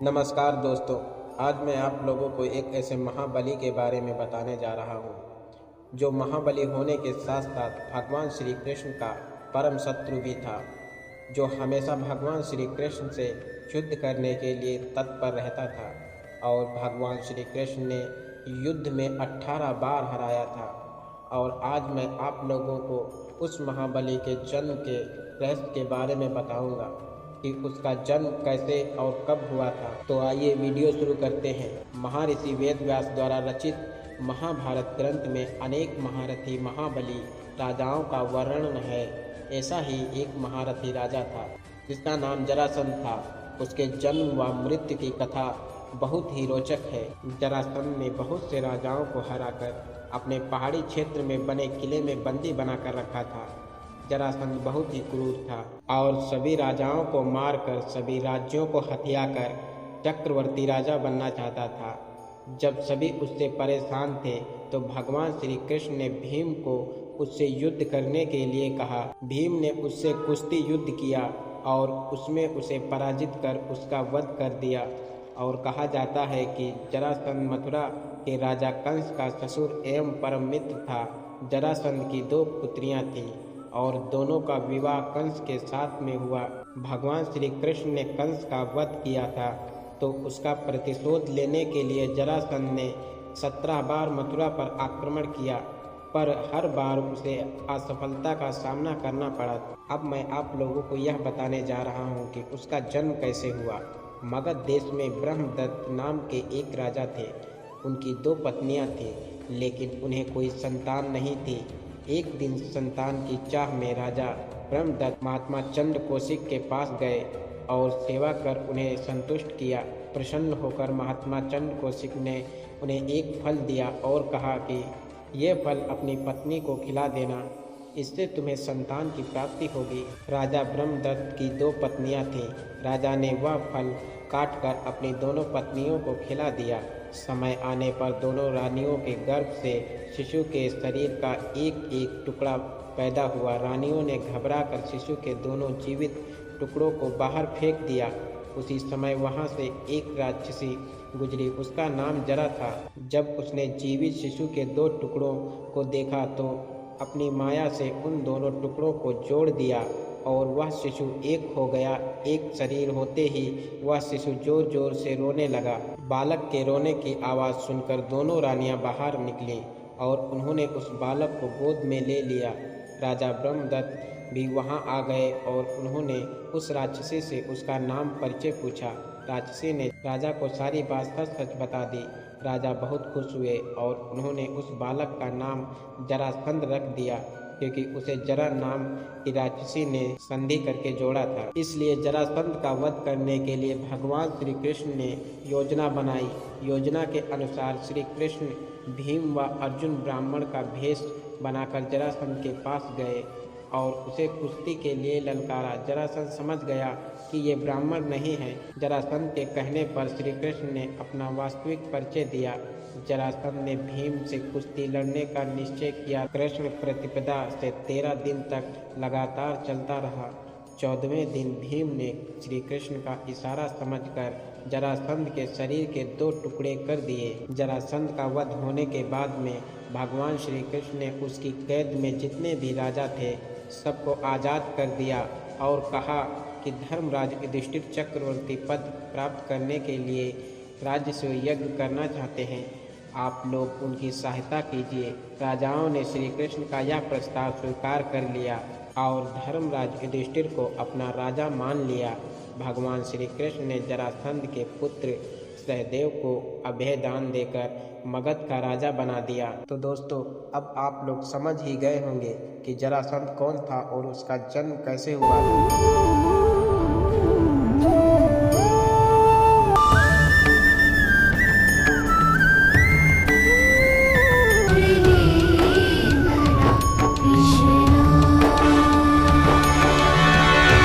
नमस्कार दोस्तों। आज मैं आप लोगों को एक ऐसे महाबली के बारे में बताने जा रहा हूँ जो महाबली होने के साथ साथ भगवान श्री कृष्ण का परम शत्रु भी था, जो हमेशा भगवान श्री कृष्ण से युद्ध करने के लिए तत्पर रहता था। और भगवान श्री कृष्ण ने युद्ध में 18 बार हराया था। और आज मैं आप लोगों को उस महाबली के जन्म के रहस्य के बारे में बताऊंगा कि उसका जन्म कैसे और कब हुआ था। तो आइए वीडियो शुरू करते हैं। महर्षि वेद व्यास द्वारा रचित महाभारत ग्रंथ में अनेक महारथी महाबली राजाओं का वर्णन है। ऐसा ही एक महारथी राजा था जिसका नाम जरासंध था। उसके जन्म व मृत्यु की कथा बहुत ही रोचक है। जरासंध ने बहुत से राजाओं को हराकर अपने पहाड़ी क्षेत्र में बने किले में बंदी बनाकर रखा था। जरासंध बहुत ही क्रूर था और सभी राजाओं को मारकर सभी राज्यों को हथियाकर चक्रवर्ती राजा बनना चाहता था। जब सभी उससे परेशान थे तो भगवान श्री कृष्ण ने भीम को उससे युद्ध करने के लिए कहा। भीम ने उससे कुश्ती युद्ध किया और उसमें उसे पराजित कर उसका वध कर दिया। और कहा जाता है कि जरासंध मथुरा के राजा कंस का ससुर एवं परम मित्र था। जरासंध की 2 पुत्रियां थीं और दोनों का विवाह कंस के साथ में हुआ। भगवान श्री कृष्ण ने कंस का वध किया था तो उसका प्रतिशोध लेने के लिए जरासंध ने 17 बार मथुरा पर आक्रमण किया, पर हर बार उसे असफलता का सामना करना पड़ा। अब मैं आप लोगों को यह बताने जा रहा हूँ कि उसका जन्म कैसे हुआ। मगध देश में ब्रह्मदत्त नाम के एक राजा थे। उनकी 2 पत्नियां थीं, लेकिन उन्हें कोई संतान नहीं थी। एक दिन संतान की चाह में राजा ब्रह्मदत्त महात्मा चंद्र कौशिक के पास गए और सेवा कर उन्हें संतुष्ट किया। प्रसन्न होकर महात्मा चंद्र कौशिक ने उन्हें एक फल दिया और कहा कि यह फल अपनी पत्नी को खिला देना, इससे तुम्हें संतान की प्राप्ति होगी। राजा ब्रह्मदत्त की 2 पत्नियां थीं। राजा ने वह फल काटकर अपनी दोनों पत्नियों को खिला दिया। समय आने पर दोनों रानियों के गर्भ से शिशु के शरीर का एक एक टुकड़ा पैदा हुआ। रानियों ने घबराकर शिशु के दोनों जीवित टुकड़ों को बाहर फेंक दिया। उसी समय वहां से एक राक्षसी गुजरी, उसका नाम जरा था। जब उसने जीवित शिशु के 2 टुकड़ों को देखा तो अपनी माया से उन दोनों टुकड़ों को जोड़ दिया और वह शिशु एक हो गया। एक शरीर होते ही वह शिशु जोर जोर से रोने लगा। बालक के रोने की आवाज़ सुनकर दोनों रानियां बाहर निकलीं और उन्होंने उस बालक को गोद में ले लिया। राजा ब्रह्मदत्त भी वहां आ गए और उन्होंने उस राक्षसी से उसका नाम परिचय पूछा। राक्षसी ने राजा को सारी बात सच सच बता दी। राजा बहुत खुश हुए और उन्होंने उस बालक का नाम जरासंध रख दिया, क्योंकि उसे जरा नाम की राक्षसी ने संधि करके जोड़ा था। इसलिए जरासंध का वध करने के लिए भगवान श्री कृष्ण ने योजना बनाई। योजना के अनुसार श्री कृष्ण भीम व अर्जुन ब्राह्मण का भेष बनाकर जरासंध के पास गए और उसे कुश्ती के लिए ललकारा। जरासंध समझ गया कि ये ब्राह्मण नहीं है। जरासंध के कहने पर श्री कृष्ण ने अपना वास्तविक परिचय दिया। जरासंध ने भीम से कुश्ती लड़ने का निश्चय किया। कृष्ण प्रतिपदा से 13 दिन तक लगातार चलता रहा। 14वें दिन भीम ने श्री कृष्ण का इशारा समझकर जरासंध के शरीर के 2 टुकड़े कर दिए। जरासंध का वध होने के बाद में भगवान श्री कृष्ण ने उसकी कैद में जितने भी राजा थे सबको आज़ाद कर दिया और कहा कि धर्मराज युधिष्ठिर चक्रवर्ती पद प्राप्त करने के लिए राज्य से यज्ञ करना चाहते हैं, आप लोग उनकी सहायता कीजिए। राजाओं ने श्री कृष्ण का यह प्रस्ताव स्वीकार कर लिया और धर्मराज युधिष्ठिर को अपना राजा मान लिया। भगवान श्री कृष्ण ने जरासंध के पुत्र सहदेव को अभय दान देकर मगध का राजा बना दिया। तो दोस्तों, अब आप लोग समझ ही गए होंगे कि जरासंध कौन था और उसका जन्म कैसे हुआ था।